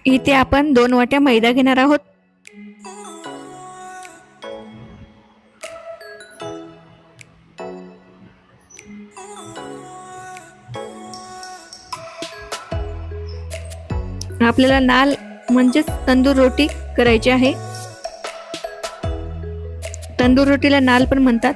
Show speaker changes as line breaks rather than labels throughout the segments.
इथे आपण 2 वाट्या मैदा घेणार आहोत. आपल्याला नाल म्हणजेच तंदूर रोटी करायची आहे. तंदूर रोटीला नाल पण म्हणतात.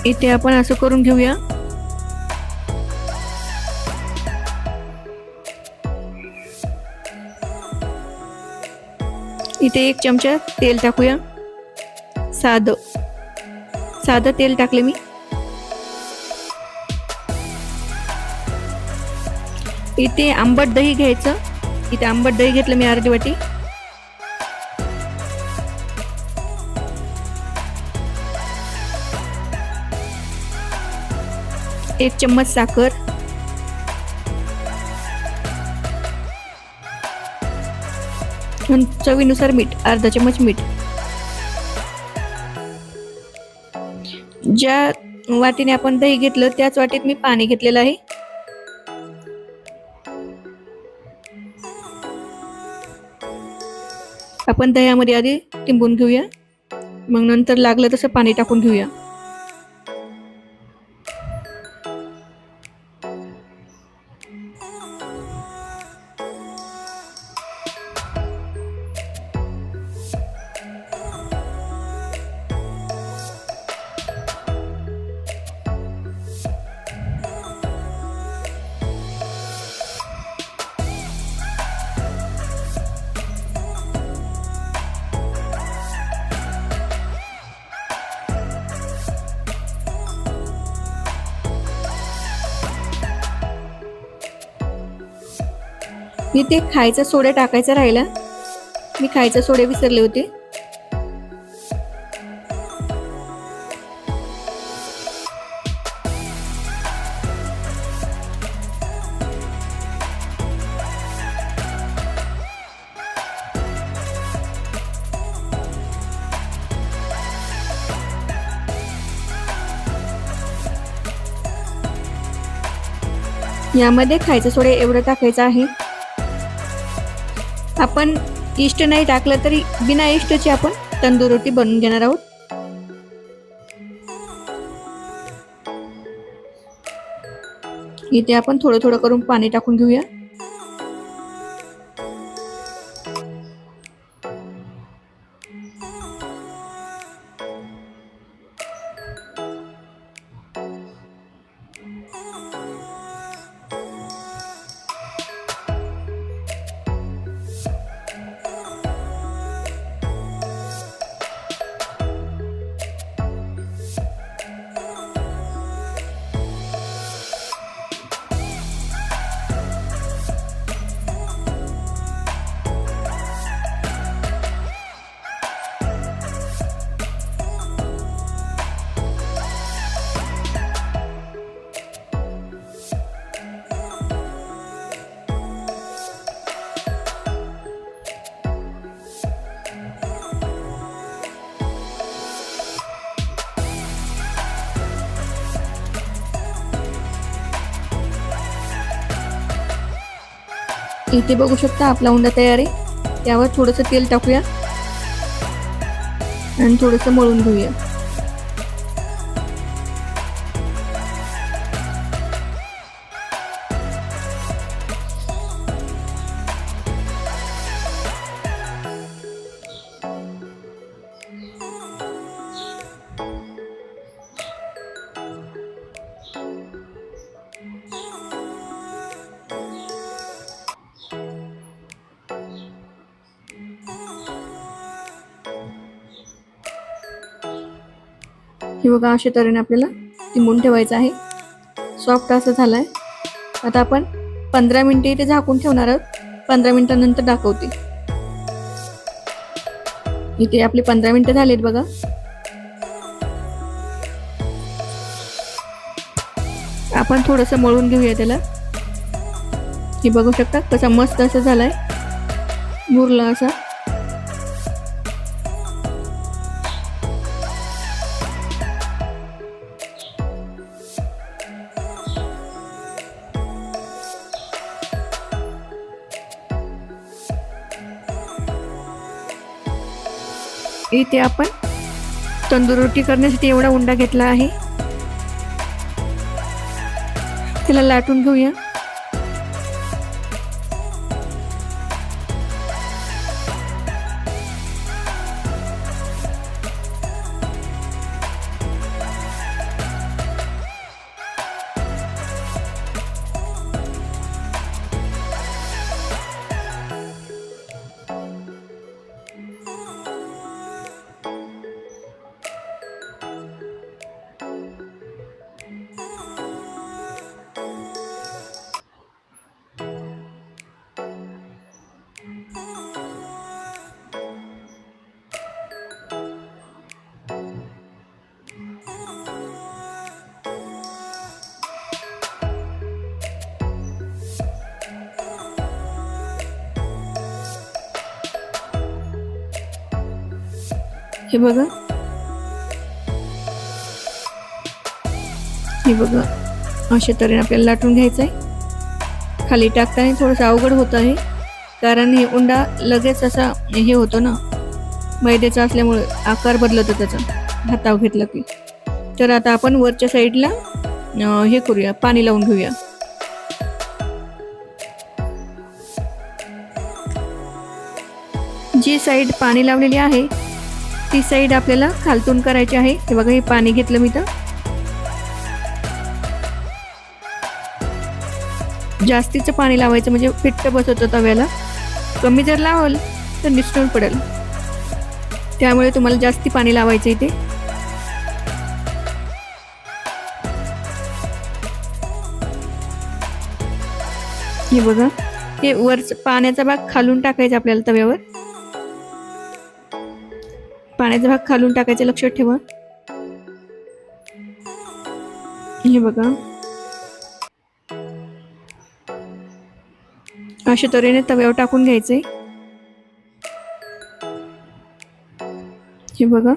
इथे आपण असं करून घेऊया. इथे 1 चमचा तेल टाकूया. साधं तेल टाकले मी. इथे आंबट दही घ्यायचं. इथे आंबट दही घेतलं मी अर्धी वाटी. एक चम्मच साखर, चवीनुसार मीठ, अर्धा चम्मच मीठ. ज्या वाटीने आपण दही घेतलं त्याच वाटीत मी पाणी घेतलेलं आहे. आपण दह्यामध्ये आधी तिंबून घेऊया, मग नंतर लागलं तसं पाणी टाकून घेऊया. इथे खायचा सोडा टाकायचा राहिला. मी खायचा सोडा विसरले होते. यामध्ये खायचा सोडा एवढं टाकायचं आहे. आपण इष्ट नाही टाकलं तरी बिना इष्टची आपण तंदूर रोटी बनवून घेणार आहोत. इथे आपण थोडं थोडं करून पाणी टाकून घेऊया. इथे बघू शकता आपला उंडा तयार आहे. त्यावर थोडंसं तेल टाकूया आणि थोडंसं मळून घेऊया. हे बघा, अशा तऱ्हेने आपल्याला तिंबून ठेवायचं आहे. सॉफ्ट असं झालंय. आता आपण 15 मिनिटे इथे झाकून ठेवणार आहोत. 15 मिनिटांनंतर दाखवते. इथे आपले 15 मिनिटं झालेत बघा. आपण थोडंसं मळून घेऊया त्याला. हे बघू शकता कसा मस्त असं झालाय, मुरला असा. इथे आपण तंदूर रोटी करण्यासाठी एवढा उंडा घेतला आहे. त्याला लाटून घेऊया. हे बघा, अशा तऱ्हेने आपल्याला लाटून घ्यायचं आहे. खाली टाकताना थोडंसं अवघड होत आहे, कारण हे उंडा लगेच असा हे होतो ना, मैद्याचा असल्यामुळे आकार बदलतो त्याचा हातावर घेतला की. तर आता आपण वरच्या साईडला हे करूया, पाणी लावून घेऊया. जी साईड पाणी लावलेली आहे ती साईड आपल्याला खालतून करायची आहे. हे बघा, हे पाणी घेतलं मी. तर जास्तीचं पाणी लावायचं म्हणजे फिट्ट बसवतं तव्याला. कमी जर लावल तर निसटून पडेल, त्यामुळे तुम्हाला जास्ती पाणी लावायचं इथे. हे बघा, हे वरच पाण्याचा भाग खालून टाकायचा आपल्याला तव्यावर. पाण्याचा भाग खालून टाकायचा, लक्षात ठेवा. हे बघा, अशा तऱ्हेने तव्यावर टाकून घ्यायचे. हे बघा,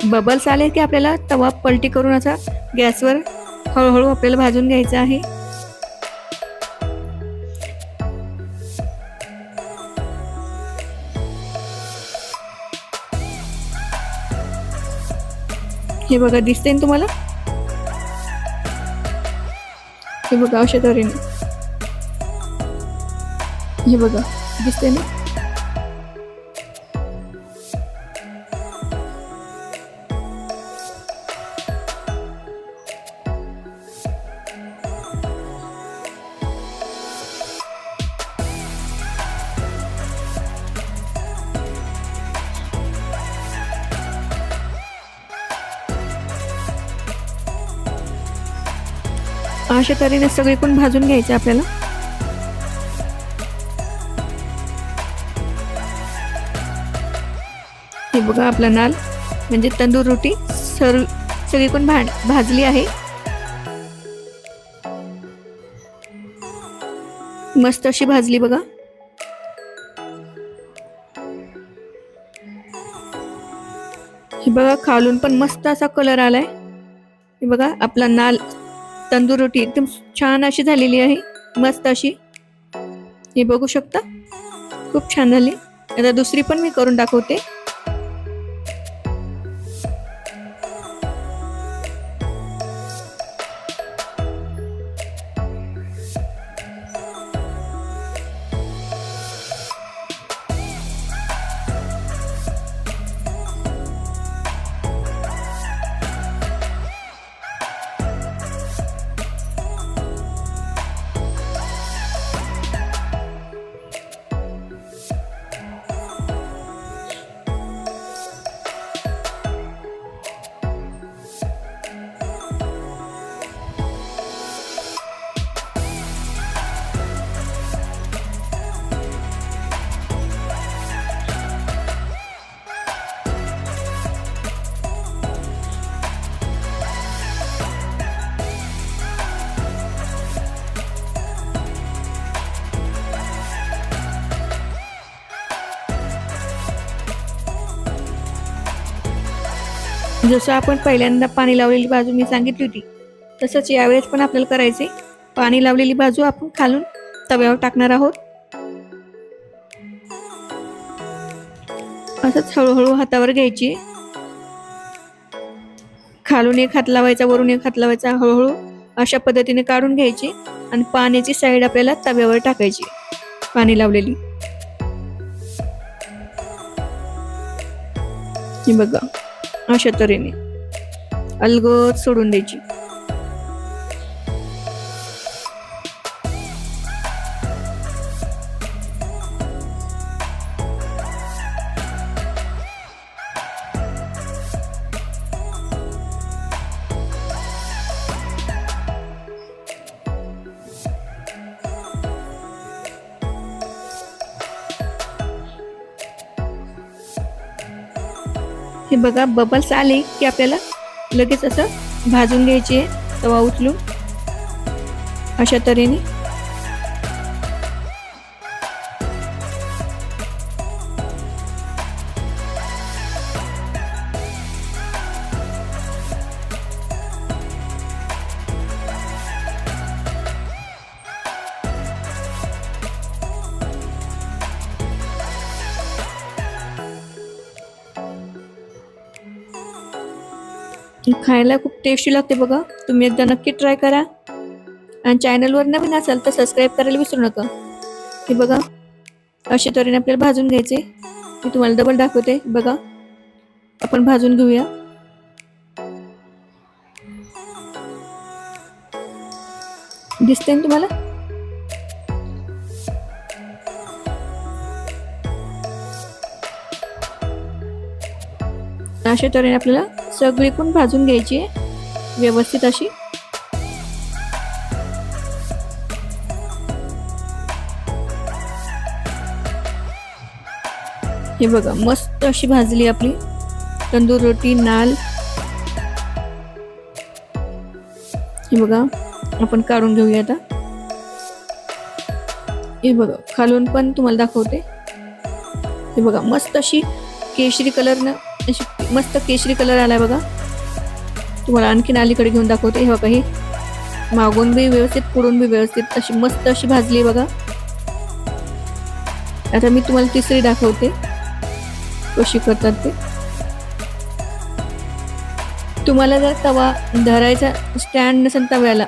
बबल्स आले की आपल्याला तवा पलटी करून असा गॅसवर हळूहळू आपल्याला भाजून घ्यायचा आहे. हे बघा, दिसते ना तुम्हाला? हे बघा, अशा तऱ्हेने. हे बघा, दिसते ना? अशा तऱ्हेने सगळीकडून भाजून घ्यायचं आपल्याला. हे बघा, आपला नाल म्हणजे तंदूर रोटी सगळीकडून भाजली आहे. मस्त अशी भाजली बघा. हे बघा, खालून पण मस्त असा कलर आलाय. हे बघा, आपला नाल तंदूर रोटी एकदम छान अशी झालेली आहे, मस्त अशी. हे बघू शकता, खूप छान झाली. आता दुसरी पण मी करून दाखवते. जसं आपण पहिल्यांदा पाणी लावलेली बाजू मी सांगितली होती, तसंच यावेळेस पण आपल्याला करायचे. पाणी लावलेली बाजू आपण खालून तव्यावर टाकणार आहोत. असंच हळूहळू हातावर घ्यायची, खालून एक हात लावायचा, वरून एक हात लावायचा, हळूहळू अशा पद्धतीने काढून घ्यायची आणि पाण्याची साईड आपल्याला तव्यावर टाकायची, पाणी लावलेली. हे बघा अशा तऱ्हेने अलगद सोडून द्यायची. हे बघा बबल्स आले की आपल्याला लगेच असं भाजून घ्यायचे, तवा उचलून अशा तऱ्हेने. खायला खूप टेस्टी लागते बघा, तुम्ही एकदा नक्की ट्राय करा. आणि चॅनलवर नवीन असाल तर सबस्क्राईब करायला विसरू नका. हे बघा अशा तऱ्हेने आपल्याला भाजून घ्यायचे. मी तुम्हाला डबल दाखवते बघा, आपण भाजून घेऊया. दिसते ना तुम्हाला? अशा तऱ्हेने आपल्याला सगळीकडून भाजून घ्यायची आहे व्यवस्थित अशी. हे बघा मस्त अशी भाजली आपली तंदूर रोटी, नाल. हे बघा आपण काढून घेऊया आता. हे बघा खालून पण तुम्हाला दाखवते. हे बघा मस्त अशी केशरी कलरनं अशी मस्त केशरी कलर आलाय बघा. तुम्हाला आणखीन अलीकडे घेऊन दाखवते. हे बघा, हे मागून बी व्यवस्थित, पुढून बी व्यवस्थित अशी मस्त अशी भाजली बघा. आता मी तुम्हाला तिसरी दाखवते कशी करतात ते. तुम्हाला जर तवा धरायचा स्टँड नसेल तव्याला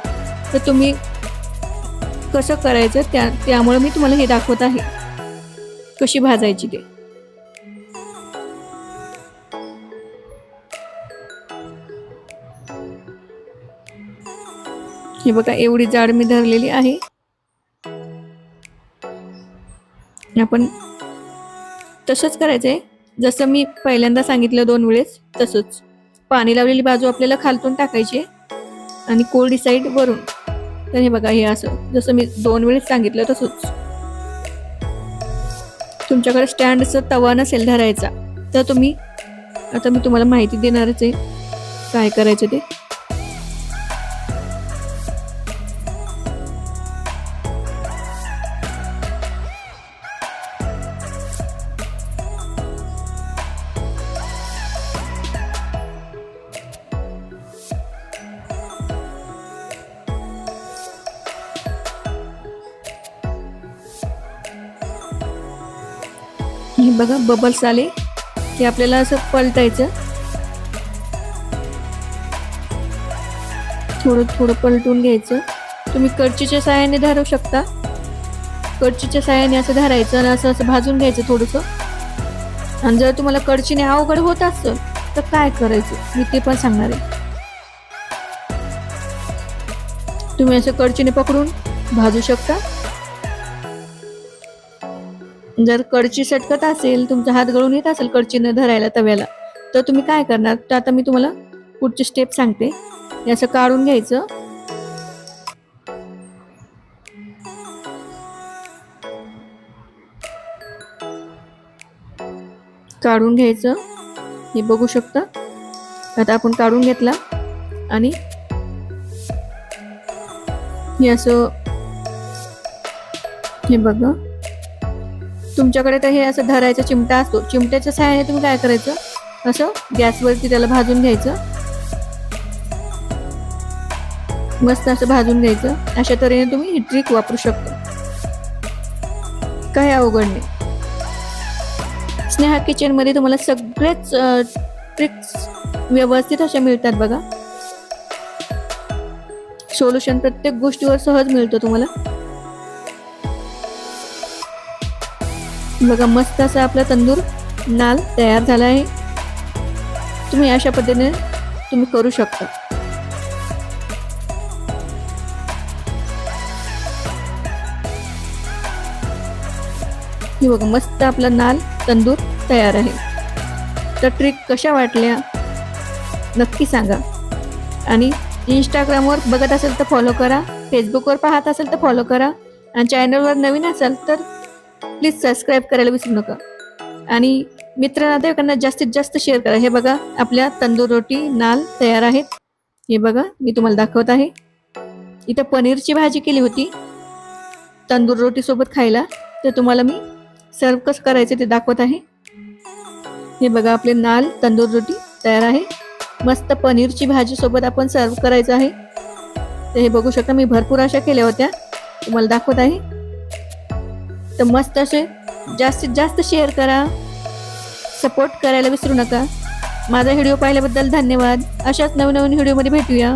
तर तुम्ही कसं करायचं त्यामुळे मी तुम्हाला हे दाखवत आहे कशी भाजायची ते. हे बघा एवढी जाड मी धरलेली आहे. आपण तसंच करायचंय जसं मी पहिल्यांदा सांगितलं 2 वेळेस तसंच. पाणी लावलेली बाजू आपल्याला खालतून टाकायची आणि कोरडी साईड वरून. तर हे बघा हे असं जसं मी 2 वेळेस सांगितलं तसंच. तुमच्याकडे स्टँडचा तवा नसेल धरायचा तर तुम्ही, आता मी तुम्हाला माहिती देणारच आहे काय करायचं ते. हे बघा बबल्स आले की आपल्याला असं पलटायचं, थोडं थोडं पलटून घ्यायचं. तुम्ही कढईच्या साहाय्याने धरू शकता. कढईच्या साहाय्याने असं धरायचं आणि असं असं भाजून घ्यायचं थोडंसं. आणि जर तुम्हाला कढईने अवघड होत असेल तर काय करायचं मी ते पण सांगणार आहे. तुम्ही असं कढईने पकडून भाजू शकता. जर कढई सटकत असेल, तुमचा हात गळून येत असेल कढईने धरायला तव्याला, तर तुम्ही काय करणार तर आता मी तुम्हाला पुढची स्टेप सांगते. हे असं काढून घ्यायचं. काढून घ्यायचं, हे बघू शकता. आता आपण काढून घेतला आणि हे असं, हे बघा तुमच्याकडे तर हे असं धरायचा चिमटा असतो, चिमट्याच्या सहाय्याने तुम्ही काय करायचं असं गॅसवरती त्याला भाजून घ्यायचं. मस्त असं भाजून घ्यायचं. अशा तऱ्हेने तुम्ही ही ट्रिक वापरू शकता, काही अवघड नाही. स्नेहा किचनमध्ये तुम्हाला सगळेच ट्रिक्स व्यवस्थित अशा मिळतात बघा. सोल्युशन प्रत्येक गोष्टीवर सहज मिळतो तुम्हाला. बघा मस्त असा आपला तंदूर नाल तयार झाला आहे. तुम्ही अशा पद्धतीने तुम्ही करू शकता. ही बघा मस्त आपला नाल तंदूर तयार आहे. तर ट्रिक कशा वाटल्या नक्की सांगा. आणि इंस्टाग्रामवर बघत असेल तर फॉलो करा, फेसबुकवर पाहत असेल तर फॉलो करा, आणि चॅनलवर नवीन असाल तर प्लीज सबस्क्राईब करायला विसरू नका. आणि मित्र-नातेवाईकांना जास्तीत जास्त शेअर करा. हे बघा आपल्या तंदूर रोटी नाल तयार आहेत. हे बघा मी तुम्हाला दाखवत आहे. इथं पनीरची भाजी केली होती तंदूर रोटी सोबत खायला, तर तुम्हाला मी सर्व कसं करायचं ते दाखवत आहे. हे बघा आपले नाल तंदूर रोटी तयार आहे. मस्त पनीरची भाजी सोबत आपण सर्व करायचं आहे. तर हे बघू शकता मी भरपूर अशा केल्या होत्या, तुम्हाला दाखवत आहे. तर मस्त असे जास्तीत जास्त शेअर करा, सपोर्ट करायला विसरू नका. माझा व्हिडिओ पाहिल्याबद्दल धन्यवाद. अशाच नवीन व्हिडिओमध्ये भेटूया.